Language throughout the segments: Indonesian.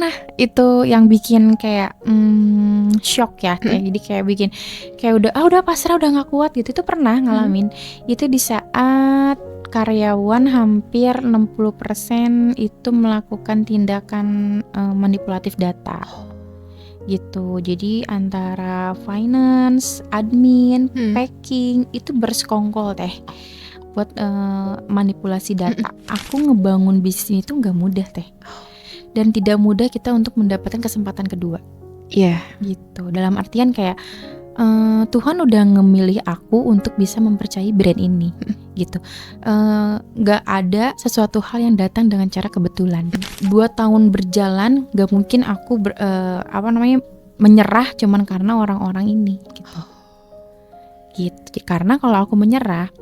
pernah itu yang bikin kayak shock ya, jadi kayak bikin kayak udah pasrah, udah nggak kuat gitu. Itu pernah ngalamin. Itu di saat karyawan hampir 60% itu melakukan tindakan manipulatif data gitu. Jadi antara finance, admin, packing itu bersekongkol teh buat manipulasi data. Aku ngebangun bisnis itu nggak mudah teh, dan tidak mudah kita untuk mendapatkan kesempatan kedua. Iya. Gitu. Dalam artian kayak Tuhan udah ngemilih aku untuk bisa mempercayai brand ini gitu. Gak ada sesuatu hal yang datang dengan cara kebetulan. 2 tahun berjalan gak mungkin aku menyerah cuman karena orang-orang ini gitu. Karena kalau aku menyerah,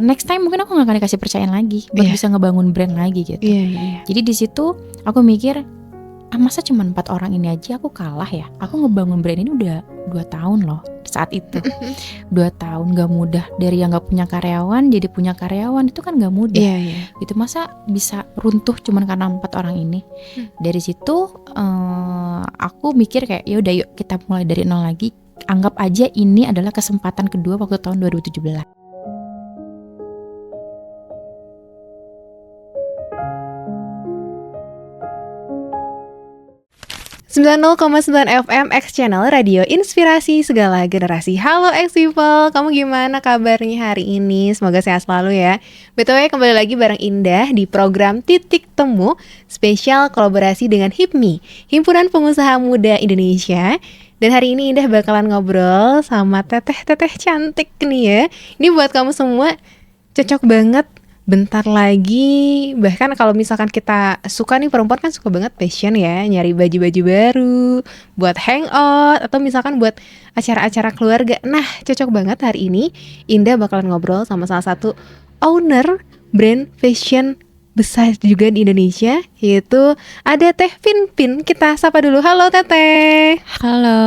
next time mungkin aku gak akan dikasih percayaan lagi buat bisa ngebangun brand lagi gitu. Jadi di situ aku mikir, masa cuma 4 orang ini aja aku kalah ya. Aku ngebangun brand ini udah 2 tahun loh saat itu. 2 tahun gak mudah. Dari yang gak punya karyawan jadi punya karyawan, itu kan gak mudah. Itu masa bisa runtuh cuma karena 4 orang ini. Dari situ aku mikir kayak ya udah, yuk kita mulai dari nol lagi. Anggap aja ini adalah kesempatan kedua waktu tahun 2017. 90,9 FM X Channel Radio Inspirasi Segala Generasi. Halo X People, kamu gimana kabarnya hari ini? Semoga sehat selalu ya. BTW kembali lagi bareng Indah di program Titik Temu spesial kolaborasi dengan HIPMI, Himpunan Pengusaha Muda Indonesia. Dan hari ini Indah bakalan ngobrol sama teteh-teteh cantik nih ya. Ini buat kamu semua cocok banget. Bentar lagi, bahkan kalau misalkan kita suka nih, perempuan kan suka banget fashion ya, nyari baju-baju baru buat hangout atau misalkan buat acara-acara keluarga. Nah, cocok banget hari ini Indah bakalan ngobrol sama salah satu owner brand fashion besar juga di Indonesia, yaitu ada Teh Finfin. Kita sapa dulu. Halo Teteh. Halo.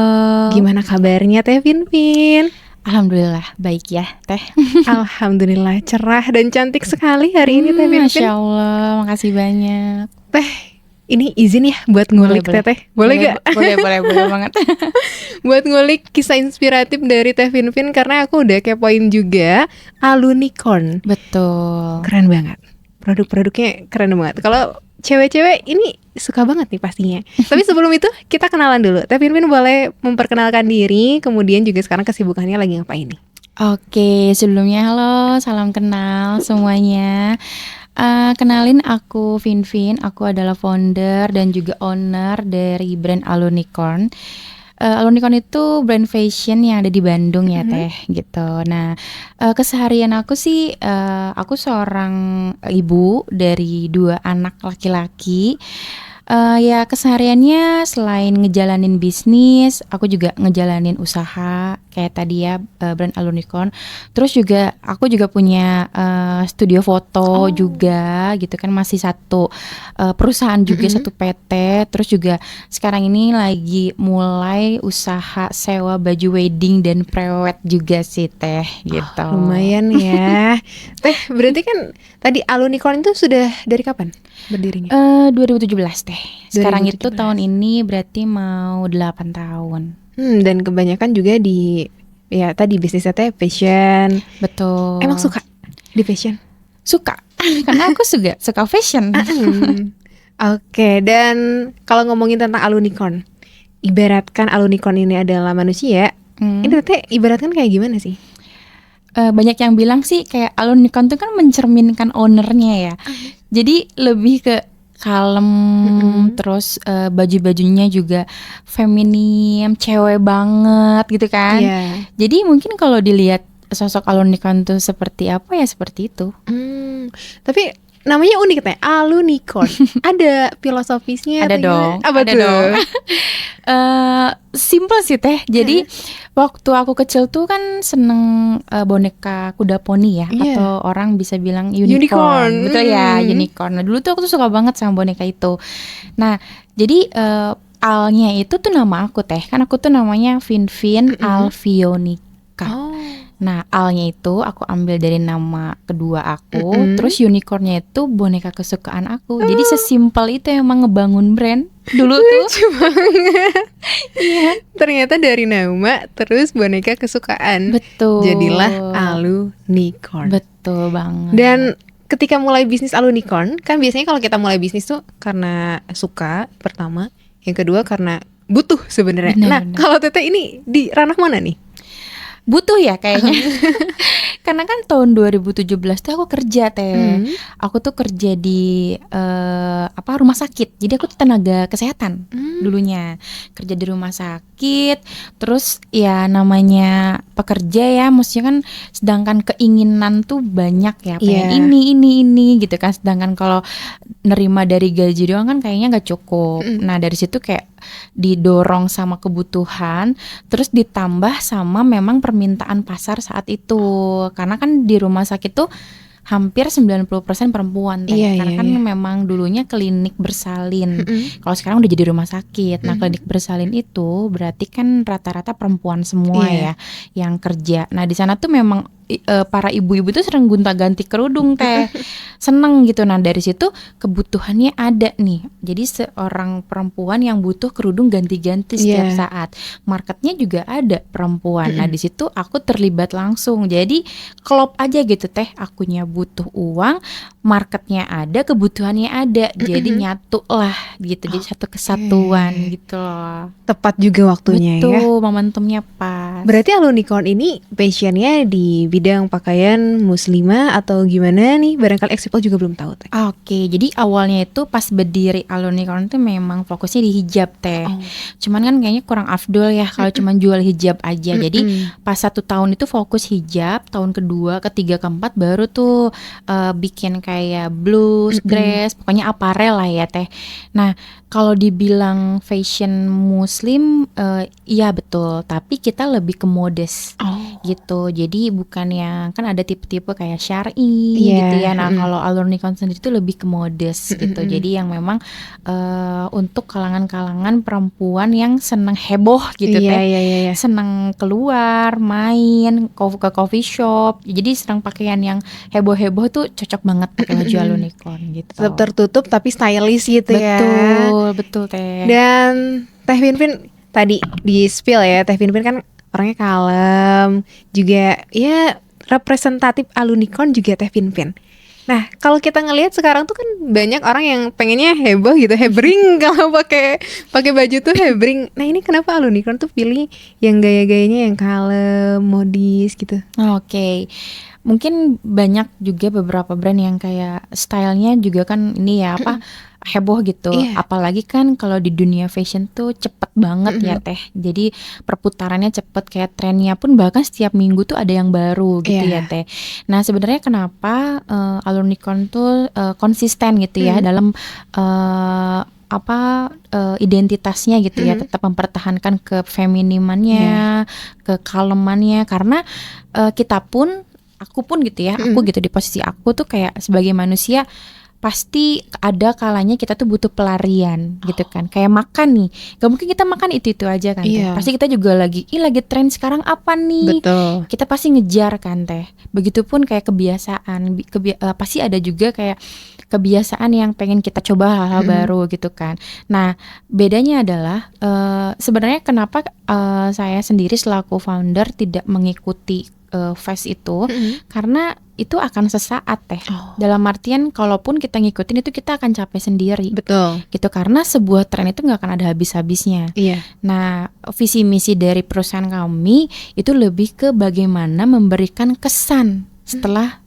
Gimana kabarnya Teh Finfin? Alhamdulillah baik ya Teh. Alhamdulillah cerah dan cantik sekali hari ini Teh Finfin. Masya Allah, makasih banyak Teh. Ini izin ya buat ngulik Teteh. Boleh gak? Boleh banget. Buat ngulik kisah inspiratif dari Teh Finfin, karena aku udah kepoin juga Alunicorn. Betul. Keren banget. Produk-produknya keren banget. Kalau cewek-cewek ini suka banget nih pastinya. Tapi sebelum itu kita kenalan dulu. Teh Finfin boleh memperkenalkan diri, kemudian juga sekarang kesibukannya lagi ngapain nih? Oke, sebelumnya halo, salam kenal semuanya. Kenalin, aku Finfin. Aku adalah founder dan juga owner dari brand Alunicorn. Alunicorn itu brand fashion yang ada di Bandung ya Teh gitu. Nah, keseharian aku sih aku seorang ibu dari 2 anak laki-laki. Ya kesehariannya selain ngejalanin bisnis, aku juga ngejalanin usaha kayak tadi ya, brand Alunicorn. Terus juga aku juga punya studio foto juga gitu kan, masih satu perusahaan juga, satu PT. Terus juga sekarang ini lagi mulai usaha sewa baju wedding dan prewed juga sih Teh gitu. Lumayan ya. Teh, berarti kan tadi Alunicorn itu sudah dari kapan berdirinya? 2017 Teh. Sekarang 2017. itu tahun ini berarti mau 8 tahun. Dan kebanyakan juga di ya tadi bisnisnya Teh fashion. Betul. Emang suka di fashion? Suka. Karena aku suka fashion. Oke, dan kalau ngomongin tentang Alunicorn, ibaratkan Alunicorn ini adalah manusia, ini Teh ibaratkan kayak gimana sih? Banyak yang bilang sih kayak Alunicorn itu kan mencerminkan ownernya ya. Jadi lebih ke kalem, terus baju-bajunya juga feminim, cewek banget gitu kan. Jadi mungkin kalau dilihat sosok Alunicorn tuh seperti apa ya seperti itu. Tapi namanya unik Teh, Alunicorn. Ada filosofisnya? Ada dong. Apa ada tuh? dong. Simple sih Teh. Jadi waktu aku kecil tuh kan seneng boneka kuda poni ya, atau orang bisa bilang unicorn. Betul ya, unicorn. Nah dulu tuh aku tuh suka banget sama boneka itu. Nah jadi Alnya itu tuh nama aku Teh. Kan aku tuh namanya Finfin Alfionika. Nah, Al-nya itu aku ambil dari nama kedua aku, Mm-mm. terus unicornnya itu boneka kesukaan aku. Jadi sesimpel itu emang ngebangun brand dulu tuh. Lucu banget. Iya, Ternyata dari nama terus boneka kesukaan jadilah betul. Alunicorn. Betul banget. Dan ketika mulai bisnis Alunicorn, kan biasanya kalau kita mulai bisnis tuh karena suka pertama, yang kedua karena butuh sebenarnya. Nah, Benar-benar. kalau Teteh ini di ranah mana nih? Butuh ya kayaknya. Karena kan tahun 2017 tuh aku kerja teh. Hmm. Aku tuh kerja di rumah sakit. Jadi aku tuh tenaga kesehatan dulunya. Kerja di rumah sakit. Terus ya namanya pekerja ya, maksudnya kan sedangkan keinginan tuh banyak ya. Pengen Iya. ini gitu kan. Sedangkan kalau nerima dari gaji doang kan kayaknya nggak cukup. Nah dari situ kayak didorong sama kebutuhan, terus ditambah sama memang permintaan pasar saat itu. Karena kan di rumah sakit tuh hampir 90% perempuan teh. Iya, Karena iya, kan iya. memang dulunya klinik bersalin. Mm-mm. Kalau sekarang udah jadi rumah sakit. Nah, klinik bersalin itu berarti kan rata-rata perempuan semua Iya. ya yang kerja. Nah, di sana tuh memang para ibu-ibu tuh sering gonta-ganti kerudung teh. Seneng gitu. Nah, dari situ kebutuhannya ada nih. Jadi seorang perempuan yang butuh kerudung ganti-ganti setiap Iya. saat. Marketnya juga ada perempuan. Nah, di situ aku terlibat langsung. Jadi klop aja gitu teh. Akunya butuh uang, marketnya ada, kebutuhannya ada. Jadi nyatu lah gitu. Jadi satu kesatuan gitu loh. Tepat juga waktunya ya. Betul, momentumnya pas. Berarti Alunicorn ini passionnya di bidang pakaian muslimah atau gimana nih? Barangkali Exipel juga belum tahu teh. Oke, jadi awalnya itu pas berdiri Alunicorn tuh memang fokusnya di hijab teh. Cuman kan kayaknya kurang afdol ya kalau cuman jual hijab aja. Jadi pas 1 tahun itu fokus hijab, tahun kedua, ketiga, keempat baru tuh bikin kayak blus, dress, pokoknya aparel lah ya teh. Nah, kalau dibilang fashion muslim, iya betul, tapi kita lebih ke modest gitu. Jadi bukan yang kan ada tipe-tipe kayak syar'i Iya, gitu ya. Nah, kalau Alunicorn sendiri itu lebih ke modest gitu. Jadi yang memang untuk kalangan-kalangan perempuan yang seneng heboh gitu Iya, teh. iya, iya. Seneng keluar, main, ke coffee shop. Jadi seneng pakaian yang heboh-heboh tuh cocok banget pakai baju Alunicorn gitu. Tetap tertutup tapi stylish gitu ya. Betul teh. Dan Teh Pinpin tadi di spill ya, Teh Pinpin kan orangnya kalem, juga ya representatif Alunicorn juga Teh Pinpin. Nah, kalau kita ngelihat sekarang tuh kan banyak orang yang pengennya heboh gitu, hebring kalau pakai baju tuh hebring. Nah, ini kenapa Alunicorn tuh pilih yang gaya-gayanya yang kalem, modis gitu? Oke. Mungkin banyak juga beberapa brand yang kayak stylenya juga kan ini ya heboh gitu. Iya. Apalagi kan kalau di dunia fashion tuh cepet banget ya teh. Jadi perputarannya cepet, kayak trennya pun bahkan setiap minggu tuh ada yang baru gitu ya teh. Nah sebenarnya kenapa Alunicorn tuh konsisten gitu ya dalam identitasnya gitu ya, tetap mempertahankan kefeminimannya, kekalemannya, karena kita pun, aku pun gitu ya, aku gitu di posisi aku tuh kayak sebagai manusia pasti ada kalanya kita tuh butuh pelarian gitu kan. Kayak makan nih, gak mungkin kita makan itu aja kan teh. Pasti kita juga lagi tren sekarang apa nih. Betul. Kita pasti ngejar kan teh. Begitupun kayak kebiasaan, pasti ada juga kayak kebiasaan yang pengen kita coba hal-hal baru gitu kan. Nah bedanya adalah sebenarnya kenapa saya sendiri selaku founder tidak mengikuti fast itu, karena itu akan sesaat teh. Dalam artian kalaupun kita ngikutin itu kita akan capek sendiri. Betul. Gitu, karena sebuah tren itu nggak akan ada habis-habisnya. Iya. Nah visi misi dari perusahaan kami itu lebih ke bagaimana memberikan kesan setelah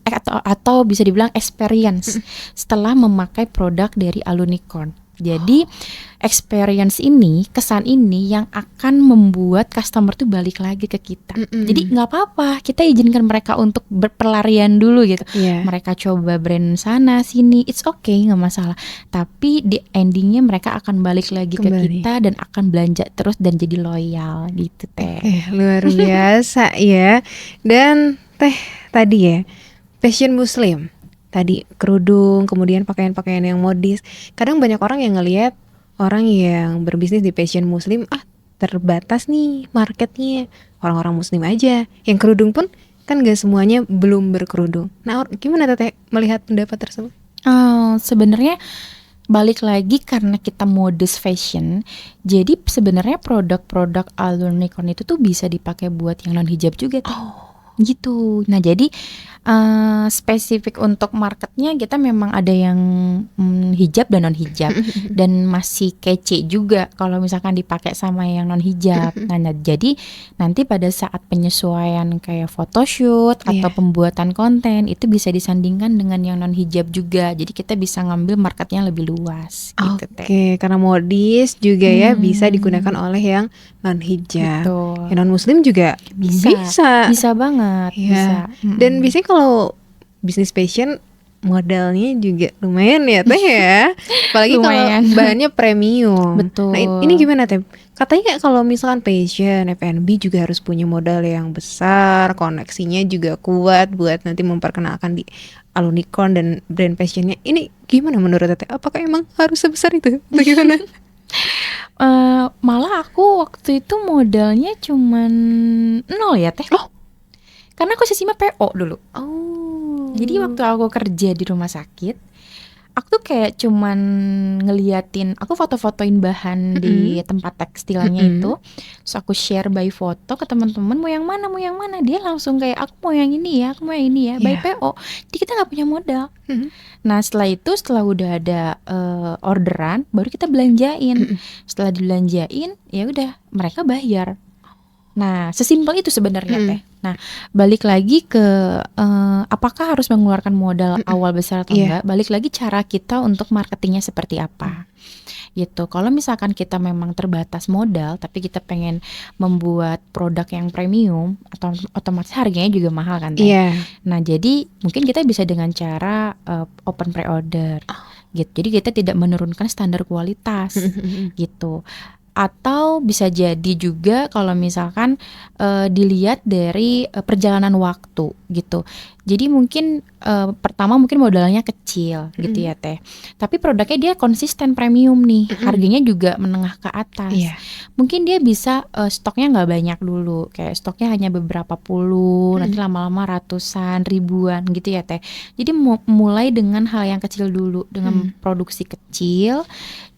atau bisa dibilang experience setelah memakai produk dari Alunicorn. Jadi experience ini, kesan ini yang akan membuat customer tuh balik lagi ke kita. Jadi nggak apa-apa, kita izinkan mereka untuk berpelarian dulu gitu. Mereka coba brand sana sini, it's okay, nggak masalah. Tapi di endingnya mereka akan balik lagi ke kita dan akan belanja terus dan jadi loyal gitu teh. Luar biasa ya. Dan teh tadi ya, fashion muslim. Tadi kerudung, kemudian pakaian-pakaian yang modis. Kadang banyak orang yang ngelihat orang yang berbisnis di fashion muslim, terbatas nih marketnya, orang-orang muslim aja. Yang kerudung pun kan gak semuanya belum berkerudung. Nah, gimana Teteh melihat pendapat tersebut? Sebenarnya balik lagi karena kita modus fashion, jadi sebenarnya produk-produk Alunicorn itu tuh bisa dipakai buat yang non hijab juga Teh. Gitu. Nah jadi spesifik untuk marketnya kita memang ada yang hijab dan non hijab dan masih kece juga kalau misalkan dipakai sama yang non hijab. Nah jadi nanti pada saat penyesuaian kayak photoshoot atau pembuatan konten itu bisa disandingkan dengan yang non hijab juga. Jadi kita bisa ngambil marketnya lebih luas. Gitu, Oke, karena modis juga ya bisa digunakan oleh yang non hijab. Betul. Yang non muslim juga Bisa banget. Ya. Bisa. Dan biasanya kalau bisnis fashion modalnya juga lumayan ya Teh ya. Apalagi kalau bahannya premium. Betul. Nah ini gimana Teh? Katanya kalau misalkan fashion, F&B juga harus punya modal yang besar, koneksinya juga kuat buat nanti memperkenalkan di Alunicorn dan brand fashionnya. Ini gimana menurut Teteh? Apakah emang harus sebesar itu? Bagaimana? Malah aku waktu itu modalnya cuman 0 ya Teh. Karena aku sistemnya PO dulu. Jadi waktu aku kerja di rumah sakit, aku tuh kayak cuman ngeliatin, aku foto-fotoin bahan di tempat tekstilnya itu, terus aku share by foto ke teman-teman, mau yang mana, dia langsung kayak aku mau yang ini ya, by PO. Jadi kita nggak punya modal. Nah setelah itu, setelah udah ada orderan, baru kita belanjain. Setelah dibelanjain, ya udah mereka bayar. Nah, sesimpel itu sebenarnya Teh. Nah, balik lagi ke apakah harus mengeluarkan modal awal besar atau enggak? Balik lagi cara kita untuk marketingnya seperti apa. Gitu. Kalau misalkan kita memang terbatas modal, tapi kita pengen membuat produk yang premium, atau otomatis harganya juga mahal kan Teh. Nah, jadi mungkin kita bisa dengan cara open pre-order. Gitu. Jadi kita tidak menurunkan standar kualitas. Gitu. Atau bisa jadi juga kalau misalkan dilihat dari perjalanan waktu gitu. Jadi mungkin pertama mungkin modalnya kecil gitu ya Teh. Tapi produknya dia konsisten premium nih, harganya juga menengah ke atas. Mungkin dia bisa stoknya nggak banyak dulu, kayak stoknya hanya beberapa puluh, nanti lama-lama ratusan, ribuan gitu ya Teh. Jadi mulai dengan hal yang kecil dulu, dengan produksi kecil.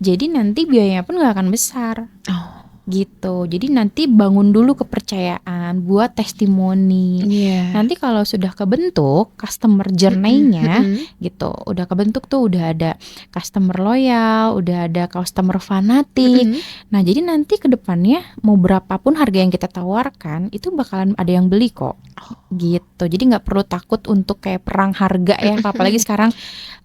Jadi nanti biayanya pun gak akan besar. Gitu. Jadi nanti bangun dulu kepercayaan, buat testimoni. Nanti kalau sudah kebentuk customer journey-nya gitu, udah kebentuk tuh, udah ada customer loyal, udah ada customer fanatik. Nah jadi nanti ke depannya mau berapapun harga yang kita tawarkan itu bakalan ada yang beli kok. Gitu. Jadi nggak perlu takut untuk kayak perang harga ya. Apalagi sekarang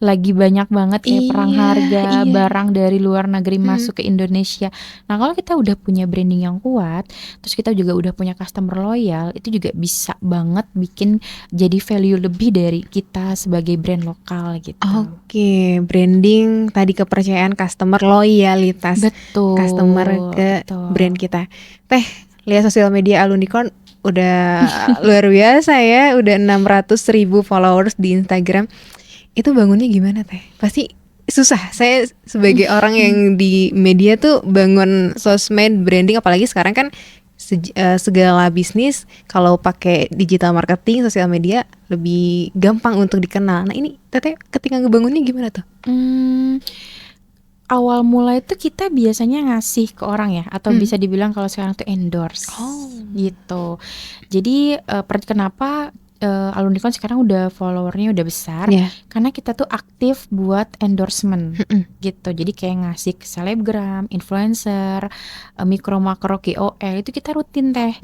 lagi banyak banget kayak perang harga, barang dari luar negeri masuk ke Indonesia. Nah kalau kita udah punya branding yang kuat, terus kita juga udah punya customer loyal, itu juga bisa banget bikin jadi value lebih dari kita sebagai brand lokal gitu. Oke, branding tadi, kepercayaan customer, loyalitas customer ke brand kita. Teh, lihat sosial media Alunicorn udah luar biasa ya, udah 600.000 followers di Instagram. Itu bangunnya gimana Teh? Pasti susah. Saya sebagai orang yang di media tuh bangun sosmed branding, apalagi sekarang kan segala bisnis kalau pakai digital marketing, sosial media lebih gampang untuk dikenal. Nah ini Teteh ketika ngebangunnya gimana tuh? Awal mulai tuh kita biasanya ngasih ke orang ya, atau bisa dibilang kalau sekarang tuh endorse gitu. Jadi kenapa Alunicorn sekarang udah followernya udah besar, karena kita tuh aktif buat endorsement gitu. Jadi kayak ngasih ke selebgram, influencer, mikro makro KOL itu kita rutin Teh.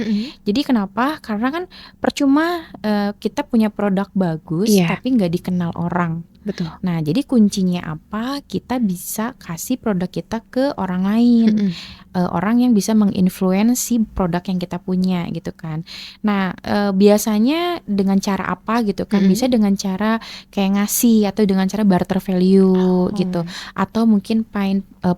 Jadi kenapa? Karena kan percuma kita punya produk bagus tapi nggak dikenal orang. Betul. Nah jadi kuncinya apa? Kita bisa kasih produk kita ke orang lain, orang yang bisa menginfluensi produk yang kita punya gitu kan. Nah biasanya dengan cara apa gitu kan? Bisa dengan cara kayak ngasih, atau dengan cara barter value gitu, atau mungkin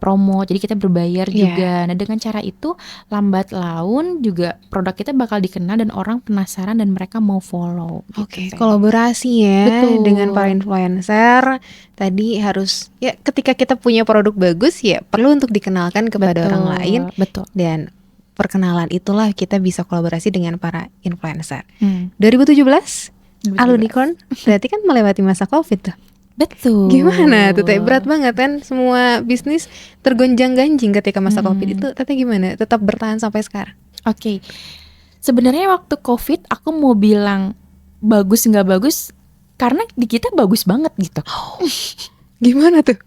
promo. Jadi kita berbayar juga. Nah dengan cara itu lambat laun juga produk kita bakal dikenal dan orang penasaran dan mereka mau follow. Oke, kolaborasi ya dengan para influencer. Tadi harus ya, ketika kita punya produk bagus ya perlu untuk dikenalkan kepada orang lain. Dan perkenalan itulah kita bisa kolaborasi dengan para influencer. Hmm. 2017 2017. Alunicorn berarti kan melewati masa Covid tuh. Betul. Gimana tuh Teh? Berat banget kan, semua bisnis tergonjang-ganjing ketika masa Covid itu. Teteh gimana? Tetap bertahan sampai sekarang? Oke. Sebenarnya waktu Covid aku mau bilang bagus nggak bagus karena di kita bagus banget gitu. Gimana tuh?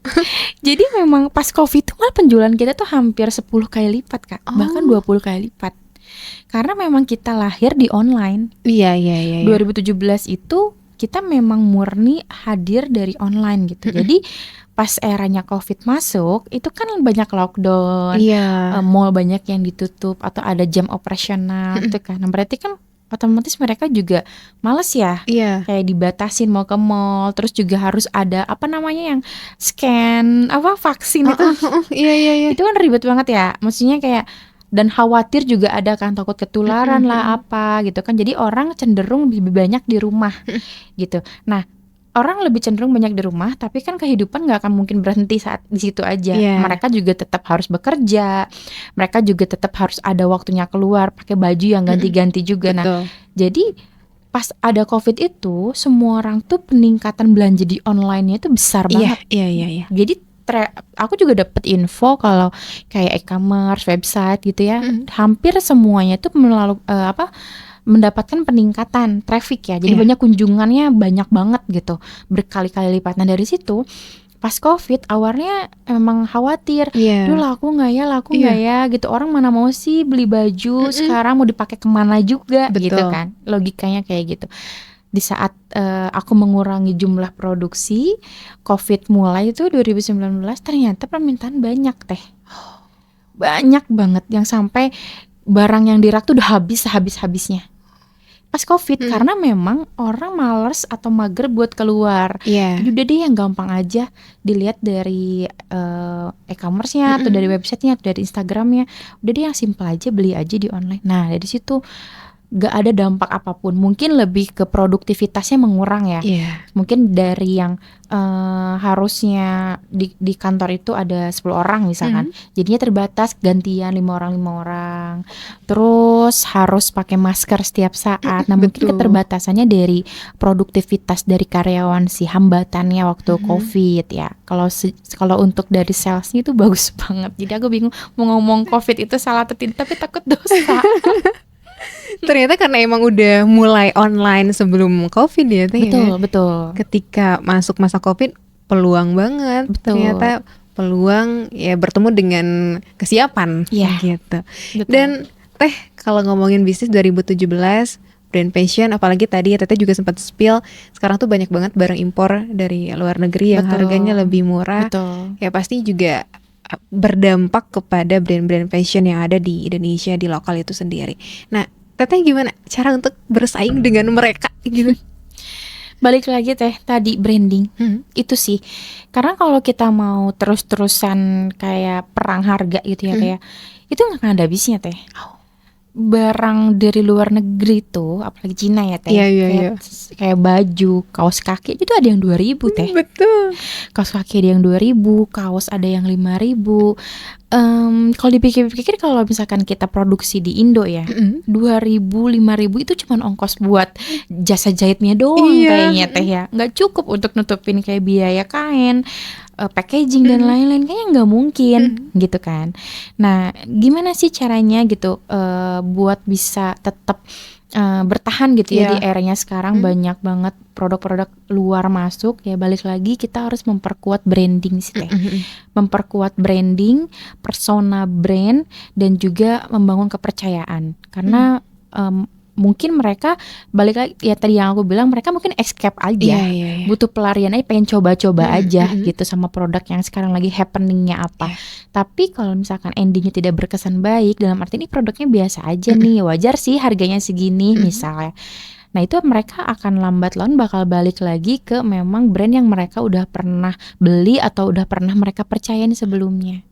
Jadi memang pas Covid tuh malah penjualan kita tuh hampir 10 kali lipat, Kak. Bahkan 20 kali lipat. Karena memang kita lahir di online. Iya. 2017 itu kita memang murni hadir dari online gitu. Jadi pas eranya Covid masuk, itu kan banyak lockdown, Iya. mall banyak yang ditutup atau ada jam operasional gitu kan. Nah, berarti kan otomatis mereka juga males ya, Iya. kayak dibatasin mau ke mall, terus juga harus ada apa namanya yang scan vaksin itu. Iya. Itu kan ribet banget ya. Maksudnya kayak dan khawatir juga ada kan, takut ketularan lah apa gitu kan. Jadi orang cenderung lebih banyak di rumah gitu. Nah, orang lebih cenderung banyak di rumah, tapi kan kehidupan nggak akan mungkin berhenti saat di situ aja. Iya. Mereka juga tetap harus bekerja, mereka juga tetap harus ada waktunya keluar, pakai baju yang ganti-ganti juga. Nah, Betul. jadi pas ada Covid itu, semua orang tuh peningkatan belanja di online-nya itu besar banget. Iya. Jadi aku juga dapet info kalau kayak e-commerce, website gitu ya, hampir semuanya tuh mendapatkan peningkatan traffic ya. Jadi Iya. banyak kunjungannya banyak banget gitu, berkali-kali lipat. Nah dari situ pas Covid awalnya emang khawatir, Iya. duh laku nggak Iya. ya gitu. Orang mana mau sih beli baju sekarang, mau dipakai kemana juga gitu Betul. kan. Logikanya kayak gitu. Di saat aku mengurangi jumlah produksi, Covid mulai itu 2019, ternyata permintaan banyak Teh. Banyak banget yang sampai barang yang dirak tuh udah habis-habisnya. Pas Covid karena memang orang males atau mager buat keluar. Iya. Jadi udah deh yang gampang aja dilihat dari e-commerce-nya atau dari website-nya atau dari Instagram-nya. Udah deh yang simple aja, beli aja di online. Nah, dari situ gak ada dampak apapun. Mungkin lebih ke produktivitasnya mengurang ya. Iya. Mungkin dari yang harusnya di kantor itu ada 10 orang misalkan, jadinya terbatas gantian 5 orang. Terus harus pakai masker setiap saat. Nah, mungkin Betul. keterbatasannya dari produktivitas dari karyawan si hambatannya waktu Covid ya. Kalau untuk dari salesnya itu bagus banget. Jadi aku bingung mau ngomong Covid itu salah atau tidak, tapi takut dosa. Ternyata karena emang udah mulai online sebelum Covid ya Teh. Betul. Ketika masuk masa Covid peluang banget. Betul. Ternyata peluang ya bertemu dengan kesiapan gitu. Betul. Dan Teh kalau ngomongin bisnis 2017 brand fashion, apalagi tadi ya Teteh juga sempat spill, sekarang tuh banyak banget barang impor dari luar negeri yang harganya lebih murah. Betul. Ya pasti juga berdampak kepada brand-brand fashion yang ada di Indonesia, di lokal itu sendiri. Nah, Teteh gimana cara untuk bersaing dengan mereka gitu? Balik lagi Teh, tadi branding. Itu sih. Karena kalau kita mau terus-terusan kayak perang harga gitu ya kayak itu nggak akan ada habisnya Teh. Barang dari luar negeri tuh, apalagi Cina ya Teh. Iya. Kayak baju, kaos kaki itu ada yang 2.000 Teh. Betul. Kaos kaki ada yang 2.000, kaos ada yang 5.000. Kalau dipikir-pikir kalau misalkan kita produksi di Indo ya, 2.000, 5.000 itu cuma ongkos buat jasa jahitnya doang kayaknya Teh ya. Nggak cukup untuk nutupin kayak biaya kain, packaging dan lain-lain, kayaknya nggak mungkin gitu kan. Nah, gimana sih caranya gitu buat bisa tetap bertahan gitu ya di eranya sekarang banyak banget produk-produk luar masuk ya. Balik lagi kita harus memperkuat branding sih Teh. Memperkuat branding, persona brand, dan juga membangun kepercayaan. Karena mungkin mereka balik lagi ya tadi yang aku bilang, mereka mungkin escape aja, butuh pelarian aja, pengen coba-coba aja gitu sama produk yang sekarang lagi happeningnya apa. Tapi kalau misalkan endingnya tidak berkesan baik, dalam arti ini produknya biasa aja nih, wajar sih harganya segini misalnya. Nah itu mereka akan lambat laun bakal balik lagi ke memang brand yang mereka udah pernah beli atau udah pernah mereka percayain sebelumnya.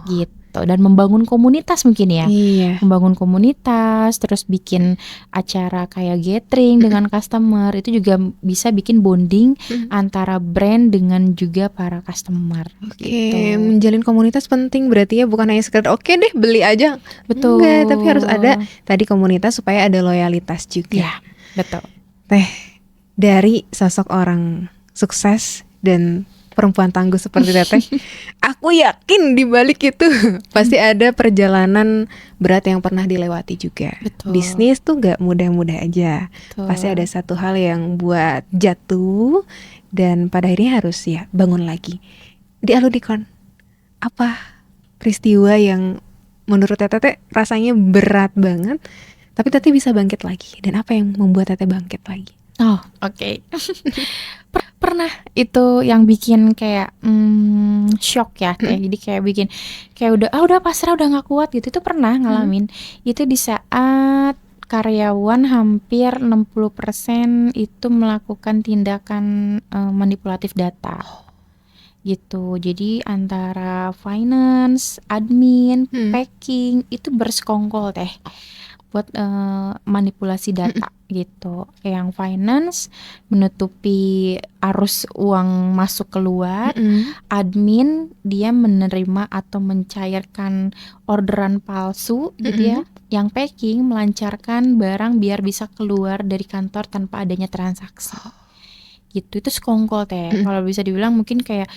Gitu. gitu, dan membangun komunitas mungkin ya. Iya. Membangun komunitas, terus bikin acara kayak gathering dengan customer, itu juga bisa bikin bonding antara brand dengan juga para customer Oke, gitu. menjalin komunitas penting berarti ya, bukan hanya sekedar oke deh beli aja. Betul. Enggak, tapi harus ada tadi komunitas supaya ada loyalitas juga. Ya, betul. Teh, dari sosok orang sukses dan perempuan tangguh seperti Teteh, aku yakin di balik itu pasti ada perjalanan berat yang pernah dilewati juga. Betul. Bisnis tuh gak mudah-mudah aja. Betul. Pasti ada satu hal yang buat jatuh dan pada akhirnya harus ya bangun lagi. Di Alunicorn, apa peristiwa yang menurut Teteh rasanya berat banget, tapi Teteh bisa bangkit lagi? Dan apa yang membuat Teteh bangkit lagi? Oh, oke. Pernah itu yang bikin kayak shock ya, jadi kayak bikin kayak udah pasrah, udah nggak kuat gitu. Itu pernah ngalamin. Itu di saat karyawan hampir 60% itu melakukan tindakan manipulatif data. Gitu. Jadi antara finance, admin, packing itu bersekongkol Teh buat manipulasi data gitu. Yang finance menutupi arus uang masuk keluar, admin dia menerima atau mencairkan orderan palsu gitu ya. Yang packing melancarkan barang biar bisa keluar dari kantor tanpa adanya transaksi. Gitu, itu sekongkol Teh. Kalau bisa dibilang mungkin kayak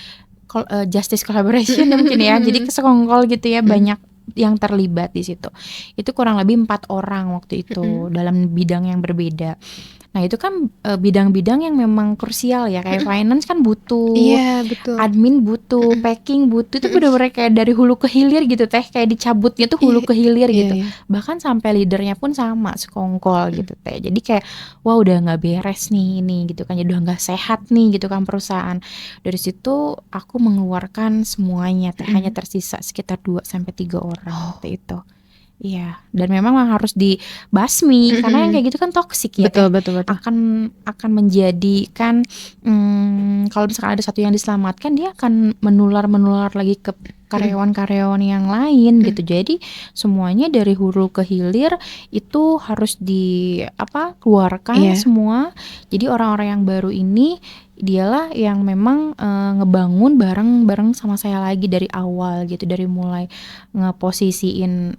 justice collaboration ya mungkin ya. Jadi sekongkol gitu ya, banyak yang terlibat di situ. Itu kurang lebih 4 orang waktu itu dalam bidang yang berbeda. Nah itu kan bidang-bidang yang memang krusial ya, kayak finance kan butuh, Iya betul. admin butuh, packing butuh, itu bener-bener kayak dari hulu ke hilir gitu Teh, kayak dicabutnya tuh hulu ke hilir gitu. Bahkan sampai leadernya pun sama, sekongkol gitu Teh. Jadi kayak wah udah nggak beres nih ini gitu kan, jadi udah nggak sehat nih gitu kan perusahaan. Dari situ aku mengeluarkan semuanya Teh, hanya tersisa sekitar 2-3 orang waktu itu. Iya, dan memang harus dibasmi karena yang kayak gitu kan toksik ya. Betul. Akan menjadikan kalau misalkan ada satu yang diselamatkan, dia akan menular lagi ke karyawan-karyawan yang lain gitu. Jadi semuanya dari hulu ke hilir itu harus keluarkan semua. Jadi orang-orang yang baru ini dialah yang memang ngebangun bareng sama saya lagi dari awal gitu, dari mulai ngeposisiin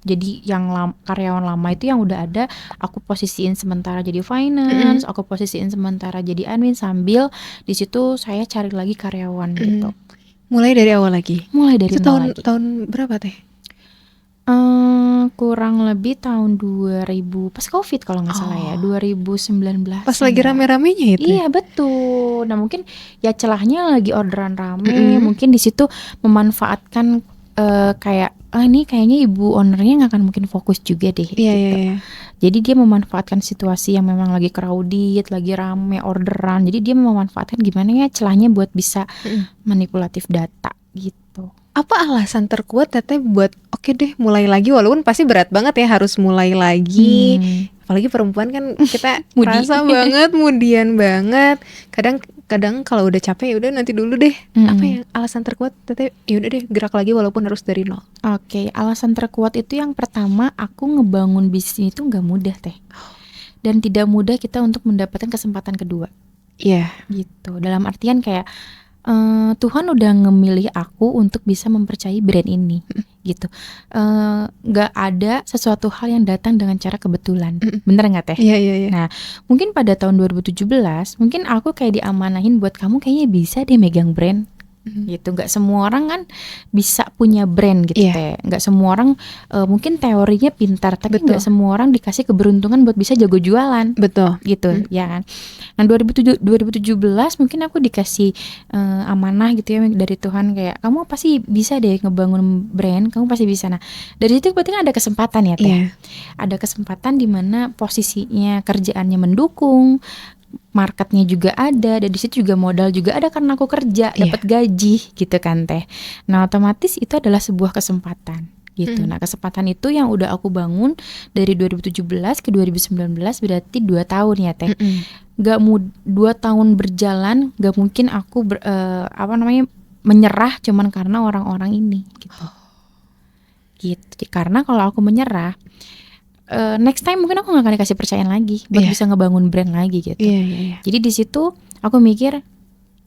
jadi yang karyawan lama itu yang udah ada aku posisiin sementara jadi finance, aku posisiin sementara jadi admin, sambil di situ saya cari lagi karyawan gitu. Mulai dari awal lagi. Mulai dari itu nol lagi. tahun berapa Teh? Kurang lebih tahun 2000 pas Covid kalau nggak salah ya, 2019. Pas lagi rame-ramenya itu. Iya betul. Nah mungkin ya celahnya lagi orderan rame, mungkin di situ memanfaatkan kayak ini kayaknya ibu ownernya nggak akan mungkin fokus juga deh gitu. Iya. Jadi dia memanfaatkan situasi yang memang lagi crowded, lagi rame orderan. Jadi dia memanfaatkan gimana ya celahnya buat bisa manipulatif data gitu. Apa alasan terkuat Teteh buat oke deh mulai lagi, walaupun pasti berat banget ya harus mulai lagi. Apalagi perempuan kan kita merasa banget, mudian banget. Kadang kalau udah capek ya udah nanti dulu deh. Apa yang alasan terkuat Teteh ya udah deh gerak lagi walaupun harus dari nol? Oke, alasan terkuat itu yang pertama, aku ngebangun bisnis itu nggak mudah Teh. Dan tidak mudah kita untuk mendapatkan kesempatan kedua. Iya. Gitu. Dalam artian kayak Tuhan udah memilih aku untuk bisa mempercayai brand ini gitu. Gak ada sesuatu hal yang datang dengan cara kebetulan. Bener gak Teh? Iya. Nah mungkin pada tahun 2017 mungkin aku kayak diamanahin buat kamu kayaknya bisa deh megang brand gitu. Gak semua orang kan bisa punya brand gitu Teh. Gak semua orang mungkin teorinya pintar, tapi gak semua orang dikasih keberuntungan buat bisa jago jualan. Betul. Gitu ya kan. Nah 2017 mungkin aku dikasih amanah gitu ya dari Tuhan, kayak kamu pasti bisa deh ngebangun brand, kamu pasti bisa. Nah dari situ berarti kan ada kesempatan ya Teh. Ada kesempatan di mana posisinya kerjaannya mendukung, marketnya juga ada, dan di situ juga modal juga ada karena aku kerja, dapat gaji gitu kan Teh. Nah otomatis itu adalah sebuah kesempatan gitu. Nah kesempatan itu yang udah aku bangun dari 2017 ke 2019, berarti 2 tahun ya Teh. 2 tahun berjalan, gak mungkin aku menyerah cuman karena orang-orang ini gitu. Karena kalau aku menyerah, next time mungkin aku nggak akan dikasih percayaan lagi buat bisa ngebangun brand lagi gitu. Jadi di situ aku mikir,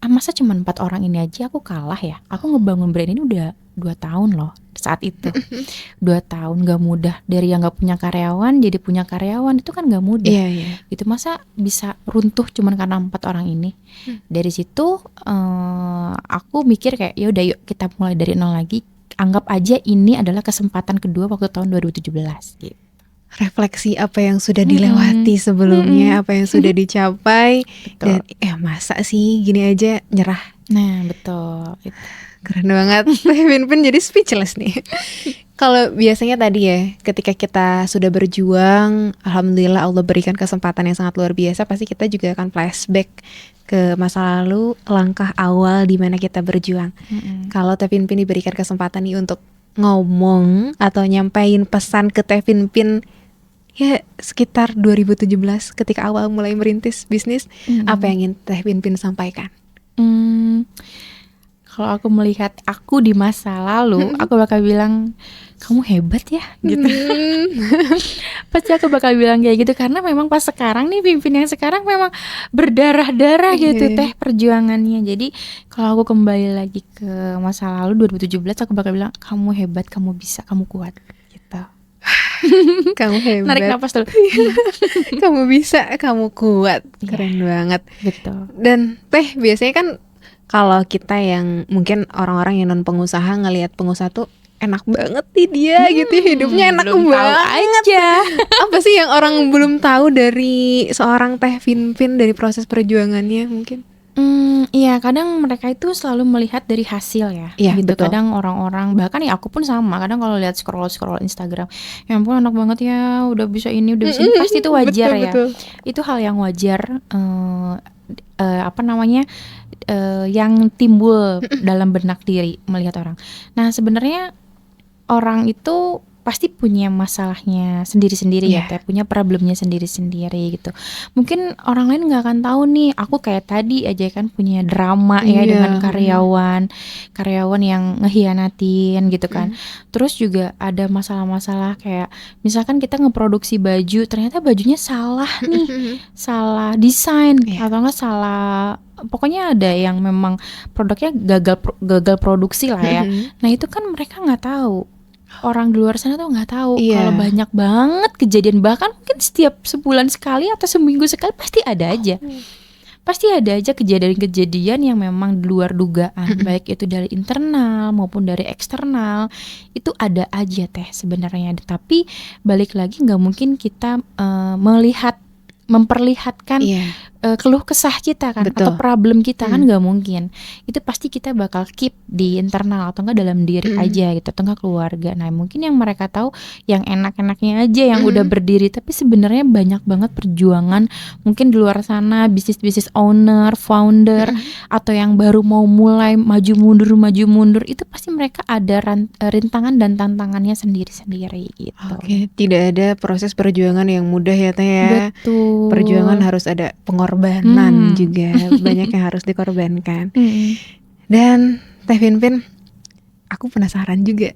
masa cuma 4 orang ini aja aku kalah ya. Aku ngebangun brand ini udah 2 tahun loh saat itu. 2 tahun gak mudah. Dari yang gak punya karyawan jadi punya karyawan, itu kan gak mudah. Gitu, masa bisa runtuh cuma karena 4 orang ini. Dari situ aku mikir kayak ya udah yuk kita mulai dari nol lagi. Anggap aja ini adalah kesempatan kedua waktu tahun 2017 gitu. Refleksi apa yang sudah dilewati sebelumnya, apa yang sudah dicapai. Betul. Dan masa sih gini aja nyerah. Nah betul gitu. Keren banget. Finfin jadi speechless nih. Kalau biasanya tadi ya, ketika kita sudah berjuang, alhamdulillah Allah berikan kesempatan yang sangat luar biasa, pasti kita juga akan flashback ke masa lalu, langkah awal di mana kita berjuang. Kalau Teh Finfin diberikan kesempatan nih untuk ngomong atau nyampein pesan ke Teh Finfin ya sekitar 2017 ketika awal mulai merintis bisnis, apa yang ingin Teh Finfin sampaikan? Kalau aku melihat aku di masa lalu, aku bakal bilang kamu hebat ya gitu. Pasti aku bakal bilang kayak gitu, karena memang pas sekarang nih Finfin yang sekarang memang berdarah-darah gitu Teh perjuangannya. Jadi kalau aku kembali lagi ke masa lalu 2017, aku bakal bilang kamu hebat, kamu bisa, kamu kuat gitu. Kamu hebat. Narik napas dulu. Kamu bisa, kamu kuat. Keren banget. Betul. Dan Teh biasanya kan kalau kita yang mungkin orang-orang yang non pengusaha ngelihat pengusaha tuh enak banget nih dia gitu, hidupnya enak banget aja. Apa sih yang orang belum tahu dari seorang Teh Finfin dari proses perjuangannya mungkin? Iya, kadang mereka itu selalu melihat dari hasil ya, gitu. Betul. Kadang orang-orang, bahkan ya aku pun sama, kadang kalau lihat scroll Instagram, ya ampun enak banget ya, udah bisa ini, udah bisa ini, pasti itu wajar ya. Itu hal yang wajar, yang timbul dalam benak diri melihat orang. Nah sebenarnya orang itu pasti punya masalahnya sendiri-sendiri ya, punya problemnya sendiri-sendiri gitu. Mungkin orang lain nggak akan tahu nih, aku kayak tadi aja kan punya drama ya dengan karyawan yang ngehianatin gitu kan. Terus juga ada masalah-masalah kayak misalkan kita ngeproduksi baju, ternyata bajunya salah nih, salah desain atau nggak salah, pokoknya ada yang memang produknya gagal produksi lah ya. Nah itu kan mereka nggak tahu. Orang di luar sana tuh nggak tahu kalau banyak banget kejadian, bahkan mungkin setiap sebulan sekali atau seminggu sekali pasti ada aja kejadian-kejadian yang memang di luar dugaan, baik itu dari internal maupun dari eksternal, itu ada aja Teh sebenarnya. Tapi balik lagi nggak mungkin kita memperlihatkan keluh kesah kita kan, atau problem kita kan nggak mungkin. Itu pasti kita bakal keep di internal atau enggak dalam diri aja gitu, atau enggak keluarga. Nah mungkin yang mereka tahu yang enak-enaknya aja, yang udah berdiri, tapi sebenarnya banyak banget perjuangan mungkin di luar sana, bisnis owner, founder, atau yang baru mau mulai maju mundur, itu pasti mereka ada rintangan dan tantangannya sendiri-sendiri gitu. Oke, tidak ada proses perjuangan yang mudah ya Teh ya. Betul. Perjuangan harus ada pengorbanan juga, banyak yang harus dikorbankan. Dan Teh Finfin, aku penasaran juga.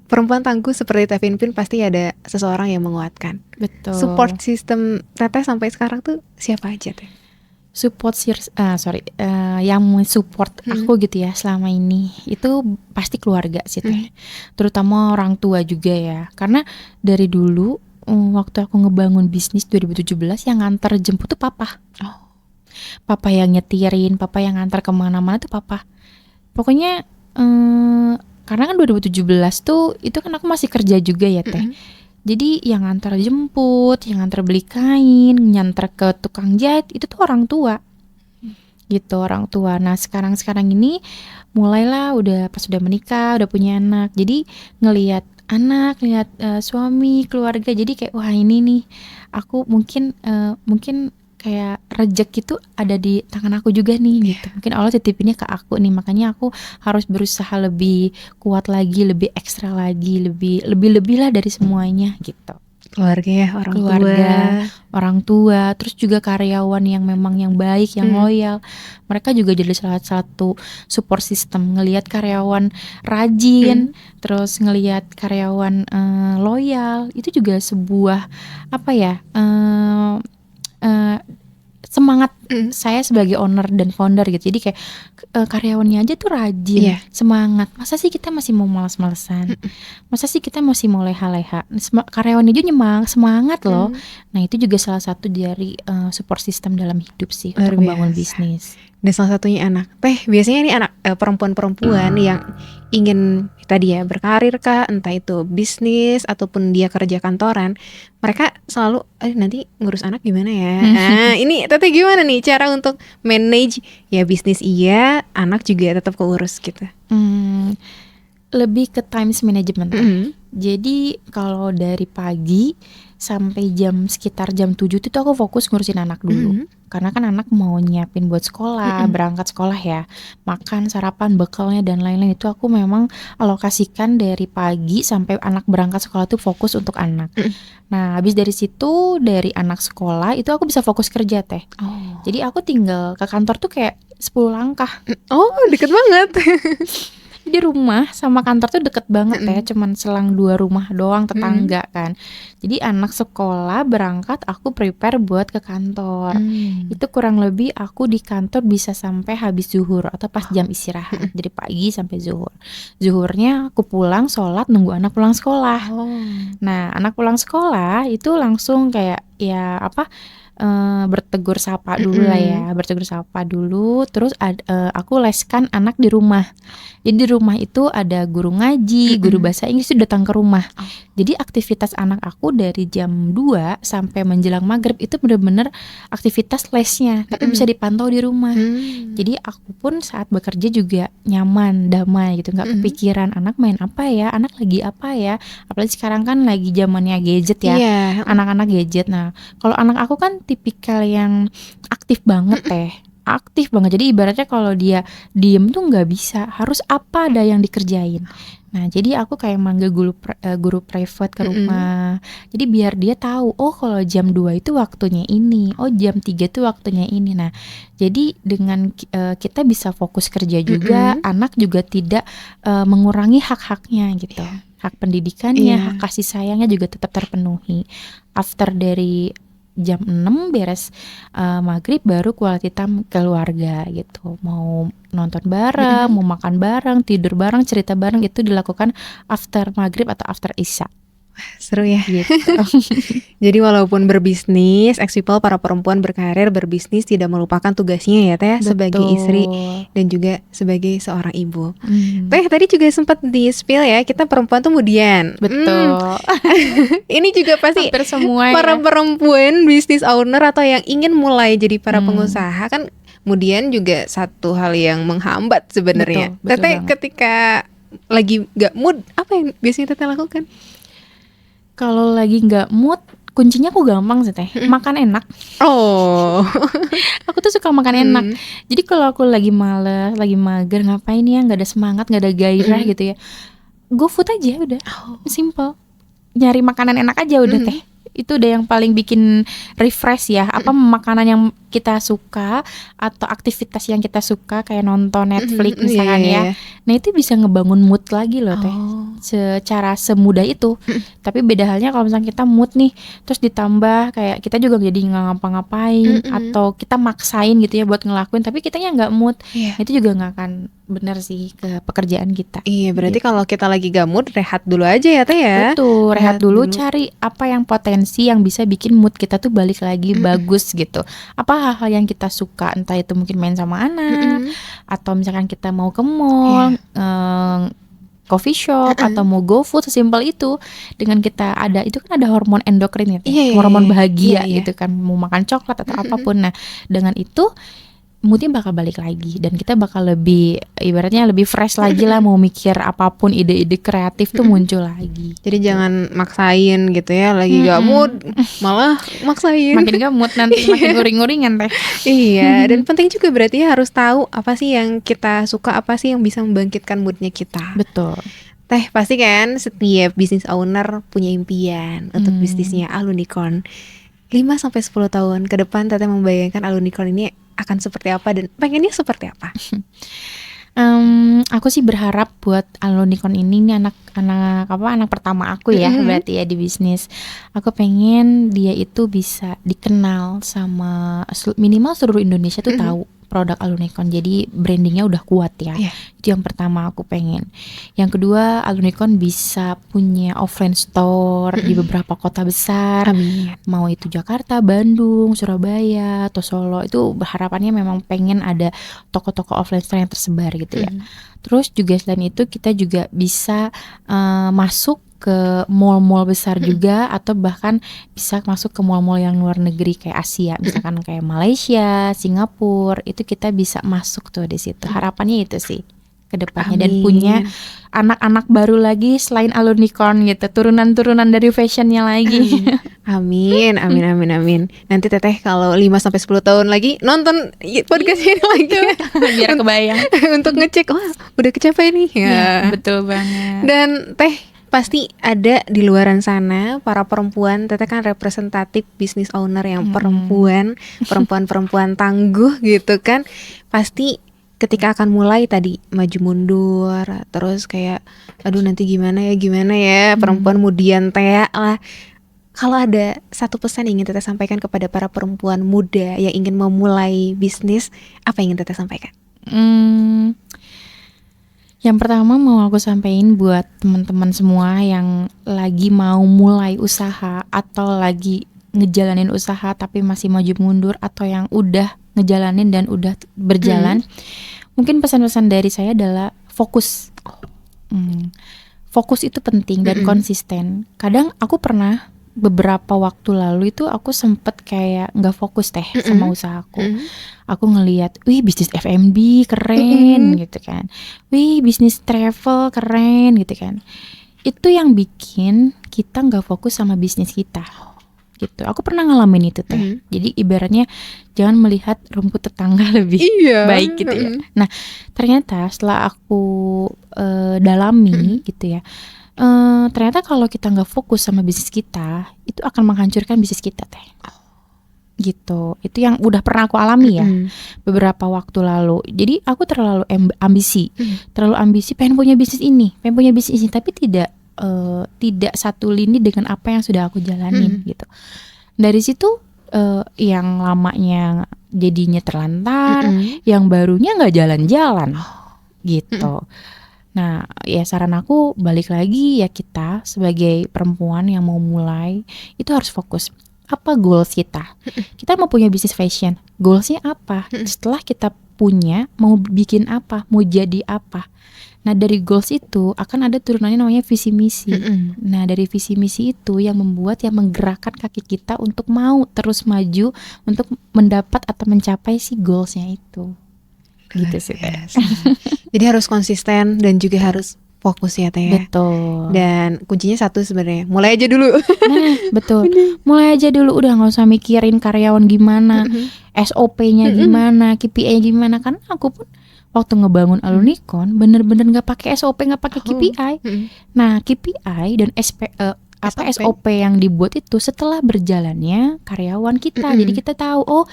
Perempuan tangguh seperti Teh Finfin pasti ada seseorang yang menguatkan. Betul. Support system Teteh sampai sekarang tuh siapa aja Teh? Yang mensupport aku gitu ya selama ini itu pasti keluarga sih Teh. Terutama orang tua juga ya. Karena dari dulu waktu aku ngebangun bisnis 2017, yang nganter jemput tuh papa. Papa yang nyetirin, papa yang nganter kemana-mana tuh papa. Pokoknya karena kan 2017 tuh itu kan aku masih kerja juga ya Teh. Jadi yang nganter jemput, yang nganter beli kain, nyanter ke tukang jahit, itu tuh orang tua. Gitu, orang tua. Nah sekarang ini mulailah pas udah menikah, udah punya anak. Jadi ngelihat anak, lihat suami, keluarga, jadi kayak wah ini nih aku mungkin kayak rezeki itu ada di tangan aku juga nih gitu. Mungkin Allah titipinnya ke aku nih, makanya aku harus berusaha lebih kuat lagi, lebih ekstra lagi, lebih lah dari semuanya gitu. Keluarga ya, orang tua. keluarga, orang tua, terus juga karyawan yang memang yang baik, yang loyal. Mereka juga jadi salah satu support system. Ngelihat karyawan rajin, terus ngelihat karyawan loyal, itu juga sebuah apa ya? Semangat saya sebagai owner dan founder gitu. Jadi kayak karyawannya aja tuh rajin, Iya. semangat. Masa sih kita masih mau malas-malesan? Masa sih kita masih mau leha-leha? Karyawannya aja semangat loh. Nah, itu juga salah satu dari support system dalam hidup sih Luar untuk membangun biasa. bisnis. Dan salah satunya anak. Biasanya ini anak perempuan-perempuan yang ingin tadi ya berkarir kah, entah itu bisnis ataupun dia kerja kantoran, mereka selalu nanti ngurus anak gimana ya. Nah, ini Teteh gimana nih cara untuk manage ya bisnis iya, anak juga tetap keurus gitu. Lebih ke times management. Jadi kalau dari pagi sampai sekitar jam 7 itu aku fokus ngurusin anak dulu. Karena kan anak mau nyiapin buat sekolah, berangkat sekolah ya, makan, sarapan, bekalnya dan lain-lain, itu aku memang alokasikan dari pagi sampai anak berangkat sekolah tuh fokus untuk anak. Nah, habis dari situ, dari anak sekolah itu aku bisa fokus kerja Teh. Jadi aku tinggal ke kantor tuh kayak 10 langkah. Deket banget. Di rumah sama kantor tuh deket banget ya, cuman selang 2 rumah doang, tetangga kan. Jadi anak sekolah berangkat, aku prepare buat ke kantor. Itu kurang lebih aku di kantor bisa sampai habis zuhur atau pas jam istirahat. Dari pagi sampai zuhur. Zuhurnya aku pulang, sholat, nunggu anak pulang sekolah. Nah, anak pulang sekolah itu langsung kayak ya apa, bertegur sapa dulu lah ya, bertegur sapa dulu. Terus aku leskan anak di rumah. Jadi di rumah itu ada guru ngaji, guru bahasa Inggris itu datang ke rumah. Jadi aktivitas anak aku dari jam 2 sampai menjelang maghrib itu benar-benar aktivitas lesnya, tapi bisa dipantau di rumah. Jadi aku pun saat bekerja juga nyaman, damai gitu, nggak kepikiran anak main apa ya, anak lagi apa ya. Apalagi sekarang kan lagi zamannya gadget ya, anak-anak gadget. Nah, kalau anak aku kan tipikal yang aktif banget aktif banget. Jadi ibaratnya kalau dia diem tuh nggak bisa, harus apa ada yang dikerjain. Nah, jadi aku kayak manggil guru private ke rumah. Jadi biar dia tahu, oh kalau jam 2 itu waktunya ini, oh jam 3 itu waktunya ini. Nah, jadi dengan kita bisa fokus kerja juga, anak juga tidak mengurangi hak-haknya gitu. Hak pendidikannya, hak kasih sayangnya juga tetap terpenuhi. After dari jam 6 beres maghrib baru quality time keluarga gitu. Mau nonton bareng, mau makan bareng, tidur bareng, cerita bareng, itu dilakukan after maghrib atau after isya. Seru ya gitu. Jadi walaupun berbisnis, X-People para perempuan berkarir berbisnis tidak melupakan tugasnya ya Teh, sebagai istri dan juga sebagai seorang ibu. Teh tadi juga sempat di-spill ya, kita perempuan tuh kemudian. Betul. Ini juga pasti hampir semua para ya. perempuan bisnis owner atau yang ingin mulai jadi para pengusaha kan kemudian juga satu hal yang menghambat sebenarnya. Betul Teteh banget. ketika lagi gak mood, apa yang biasanya Teteh lakukan? Kalau lagi nggak mood, kuncinya aku gampang sih Teh, makan enak. Aku tuh suka makan enak. Jadi kalau aku lagi malas, lagi mager, ngapain ya, nggak ada semangat, nggak ada gairah gitu ya, GoFood aja udah, simple. Nyari makanan enak aja udah Teh. Itu udah yang paling bikin refresh ya. Apa makanan yang kita suka atau aktivitas yang kita suka kayak nonton Netflix misalkan ya. Nah itu bisa ngebangun mood lagi loh Teh. Secara semudah itu. Tapi beda halnya kalau misalnya kita mood nih, terus ditambah kayak kita juga jadi nggak ngapa-ngapain atau kita maksain gitu ya buat ngelakuin, tapi kitanya nggak mood. Itu juga nggak akan bener sih ke pekerjaan kita. Iya, berarti kalau kita lagi gak mood, rehat dulu aja ya Teh ya. Betul, rehat dulu, cari apa yang potensi yang bisa bikin mood kita tuh balik lagi bagus gitu. Apa hal-hal yang kita suka, entah itu mungkin main sama anak, atau misalkan kita mau ke mall, coffee shop, atau mau GoFood, sesimpel itu. Dengan kita ada, itu kan ada hormon endokrin ya, hormon bahagia gitu kan, mau makan coklat atau apapun. Nah, dengan itu moodnya bakal balik lagi dan kita bakal lebih, ibaratnya lebih fresh lagi lah, mau mikir apapun, ide-ide kreatif tuh muncul lagi. Jadi jangan maksain gitu ya, lagi gak mood malah maksain. Makin gak mood nanti makin nguring-nguringan Teh. Iya, dan penting juga berarti harus tahu apa sih yang kita suka, apa sih yang bisa membangkitkan moodnya kita. Betul. Teh pasti kan setiap business owner punya impian untuk bisnisnya Alunicorn. 5-10 tahun ke depan Teteh membayangkan Alunicorn ini akan seperti apa dan pengennya seperti apa? Aku sih berharap buat Alunicorn ini anak pertama aku ya, berarti ya di bisnis. Aku pengen dia itu bisa dikenal sama minimal seluruh Indonesia tuh tahu produk Alunicorn. Jadi brandingnya udah kuat ya. Itu yang pertama aku pengen. Yang kedua, Alunicorn bisa punya offline store di beberapa kota besar. Amin. Mau itu Jakarta, Bandung, Surabaya, atau Solo. Itu harapannya memang pengen ada toko-toko offline store yang tersebar gitu ya. Terus juga selain itu kita juga bisa masuk ke mall-mall besar juga, atau bahkan bisa masuk ke mall-mall yang luar negeri kayak Asia, misalkan kayak Malaysia, Singapura, itu kita bisa masuk tuh di situ. Harapannya itu sih ke depannya, dan punya anak-anak baru lagi selain Alunicorn gitu, turunan-turunan dari fashionnya lagi. Amin. Nanti Teteh kalau 5-10 tahun lagi nonton podcast ini lagi biar kebayang untuk ngecek, wah udah kecapai nih ya. Betul banget. Dan Teh pasti ada di luaran sana para perempuan, Teteh kan representatif business owner yang perempuan tangguh gitu kan. Pasti ketika akan mulai tadi maju mundur, terus kayak aduh nanti gimana ya perempuan mudian teh lah. Kalau ada satu pesan yang ingin Teteh sampaikan kepada para perempuan muda yang ingin memulai bisnis, apa yang ingin Teteh sampaikan? Yang pertama mau aku sampaikan buat teman-teman semua yang lagi mau mulai usaha atau lagi ngejalanin usaha tapi masih maju mundur, atau yang udah ngejalanin dan udah berjalan. Mungkin pesan-pesan dari saya adalah fokus. Fokus itu penting dan konsisten. Kadang aku pernah beberapa waktu lalu itu aku sempet kayak nggak fokus Teh sama usahaku. Aku ngelihat, wih bisnis F&B keren gitu kan, wih bisnis travel keren gitu kan. Itu yang bikin kita nggak fokus sama bisnis kita gitu. Aku pernah ngalamin itu Teh. Jadi ibaratnya jangan melihat rumput tetangga lebih baik gitu ya. Nah ternyata setelah aku dalami gitu ya, ternyata kalau kita nggak fokus sama bisnis kita, itu akan menghancurkan bisnis kita Teh. Gitu. Itu yang udah pernah aku alami ya beberapa waktu lalu. Jadi aku terlalu ambisi, pengen punya bisnis ini, tapi tidak satu lini dengan apa yang sudah aku jalanin gitu. Dari situ yang lamanya jadinya terlantar, yang barunya nggak jalan-jalan gitu. Nah ya saran aku balik lagi ya, kita sebagai perempuan yang mau mulai itu harus fokus. Apa goals kita? Kita mau punya bisnis fashion, goalsnya apa? Setelah kita punya, mau bikin apa? Mau jadi apa? Nah dari goals itu akan ada turunannya namanya visi misi. Nah dari visi misi itu yang membuat, yang menggerakkan kaki kita untuk mau terus maju untuk mendapat atau mencapai si goalsnya itu. Gitu sih. Jadi harus konsisten dan juga harus fokus ya Teh. Betul. Dan kuncinya satu sebenarnya, mulai aja dulu. Nah betul, mulai aja dulu, udah nggak usah mikirin karyawan gimana, SOP-nya gimana, KPI-nya gimana. Kan aku pun waktu ngebangun Alunicorn bener-bener nggak pakai SOP, nggak pakai KPI. Nah KPI dan SOP yang dibuat itu setelah berjalannya karyawan kita. Jadi kita tahu, oh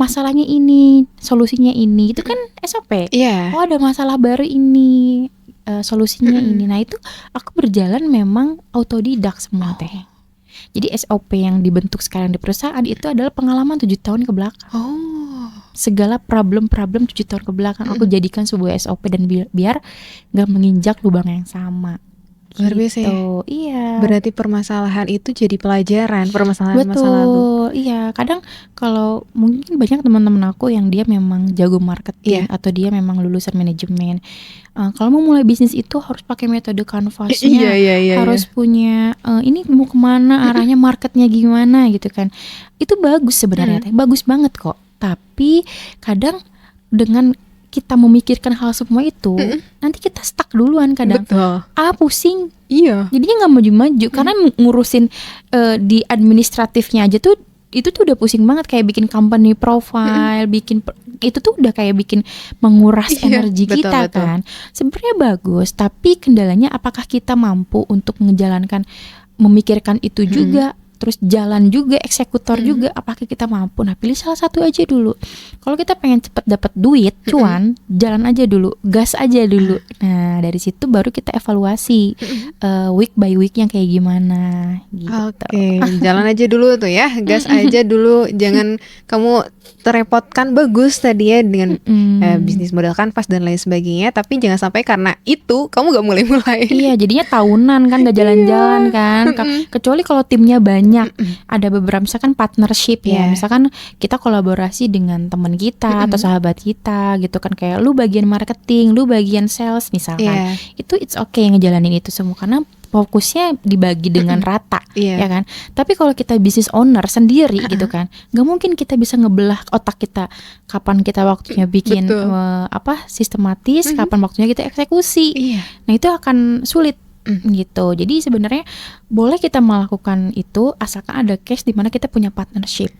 masalahnya ini, solusinya ini, itu kan SOP. Oh ada masalah baru ini, solusinya ini. Nah itu aku berjalan memang autodidak semua Teh. Jadi SOP yang dibentuk sekarang di perusahaan itu adalah pengalaman 7 tahun ke belakang. Segala problem 7 tahun ke belakang aku jadikan sebuah SOP, dan biar gak menginjak lubang yang sama. Luar biasa ya. Iya. Berarti permasalahan itu jadi pelajaran, permasalahan Betul, masa lalu. Iya. Kadang kalau mungkin banyak teman-teman aku yang dia memang jago marketing atau dia memang lulusan manajemen. Kalau mau mulai bisnis itu harus pakai metode Canvas-nya, harus punya ini mau kemana arahnya, marketnya gimana gitu kan. Itu bagus sebenarnya, bagus banget kok. Tapi kadang dengan kita memikirkan hal semua itu, nanti kita stuck duluan kadang. Betul. Pusing. Iya. Jadinya nggak maju-maju karena ngurusin di administratifnya aja tuh itu tuh udah pusing banget kayak bikin company profile, itu tuh udah kayak bikin menguras Iya, energi betul, kita betul. kan. Sebenarnya bagus, tapi kendalanya apakah kita mampu untuk menjalankan, memikirkan itu juga, terus jalan juga, eksekutor juga, apakah kita mampu? Nah, pilih salah satu aja dulu. Kalau kita pengen cepet dapat duit, cuan, jalan aja dulu, gas aja dulu. Nah, dari situ baru kita evaluasi week by week yang kayak gimana gitu. Oke, jalan aja dulu tuh ya, gas aja dulu, jangan kamu terrepotkan. Bagus tadi ya dengan bisnis modal kanvas dan lain sebagainya, tapi jangan sampai karena itu kamu gak mulai-mulai. Iya, jadinya tahunan kan gak jalan-jalan kan. Kecuali kalau timnya banyak, ada beberapa misalkan partnership ya. Iya. Misalkan kita kolaborasi dengan teman kita atau sahabat kita gitu kan, kayak lu bagian marketing, lu bagian sales misalkan. Iya. Itu it's okay ngejalanin itu semua karena fokusnya dibagi dengan rata, Iya. ya kan. Tapi kalau kita business owner sendiri gitu kan, nggak mungkin kita bisa ngebelah otak kita kapan kita waktunya bikin Betul. sistematis, kapan waktunya kita eksekusi. Iya. Nah itu akan sulit gitu. Jadi sebenarnya boleh kita melakukan itu asalkan ada case di mana kita punya partnership.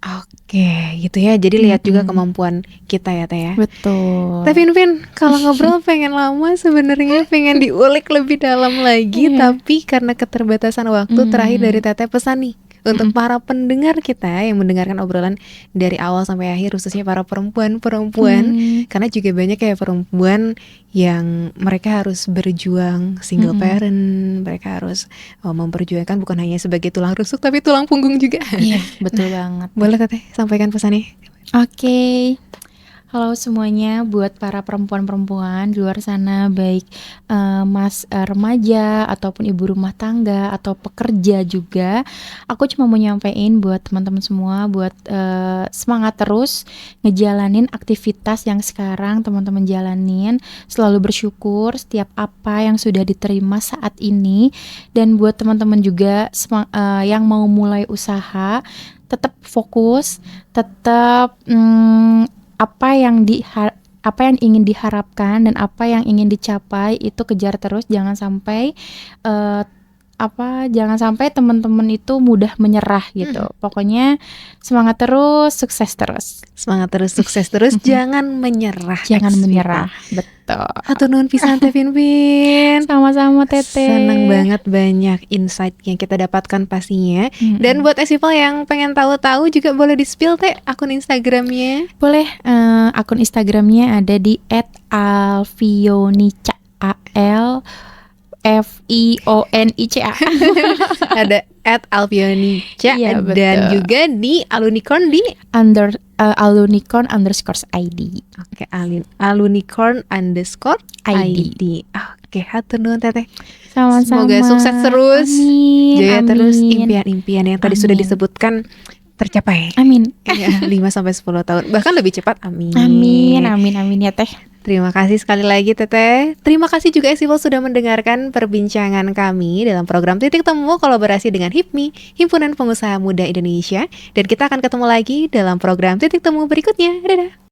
Oke, gitu ya. Jadi lihat juga kemampuan kita ya, Teh ya. Betul. Tapi Vin, kalau ngobrol pengen lama sebenarnya, pengen diulik lebih dalam lagi, Iya. tapi karena keterbatasan waktu, terakhir dari Teteh pesan nih untuk para pendengar kita yang mendengarkan obrolan dari awal sampai akhir, khususnya para perempuan-perempuan, karena juga banyak kayak perempuan yang mereka harus berjuang single parent, mereka harus memperjuangkan bukan hanya sebagai tulang rusuk tapi tulang punggung juga. Iya, betul banget. Boleh Teteh sampaikan pesannya? Oke. Halo semuanya, buat para perempuan-perempuan di luar sana, baik remaja ataupun ibu rumah tangga atau pekerja juga, aku cuma mau nyampein buat teman-teman semua, buat semangat terus ngejalanin aktivitas yang sekarang teman-teman jalanin, selalu bersyukur setiap apa yang sudah diterima saat ini, dan buat teman-teman juga yang mau mulai usaha, tetap fokus, tetap apa yang ingin diharapkan dan apa yang ingin dicapai itu kejar terus, jangan sampai jangan sampai teman-teman itu mudah menyerah gitu. Pokoknya semangat terus, sukses terus. Semangat terus, sukses terus, jangan menyerah. Jangan Ex menyerah. people. Betul. Hatur nuhun pisan Teh Vin. Sama-sama Teteh. Seneng banget banyak insight yang kita dapatkan pastinya. Dan buat Ex people yang pengen tahu-tahu juga boleh di-spill Teh akun Instagramnya. Boleh, akun Instagramnya ada di @alfionica, ALFIONICA. Ada @alfionica Iya, dan betul. juga di Alunicorn di Alunicorn_ID. Oke, Alunicorn_ID. Oke, hatur nuhun Teteh. Sama-sama. Semoga sukses terus. Amin. Jaya amin. terus, impian-impian yang tadi sudah Amin. disebutkan tercapai. Amin. Iya, 5-10 tahun, bahkan lebih cepat. Amin. Amin ya Teh. Terima kasih sekali lagi Teteh. Terima kasih juga Exifol sudah mendengarkan perbincangan kami dalam program Titik Temu kolaborasi dengan HIPMI, Himpunan Pengusaha Muda Indonesia. Dan kita akan ketemu lagi dalam program Titik Temu berikutnya. Dadah.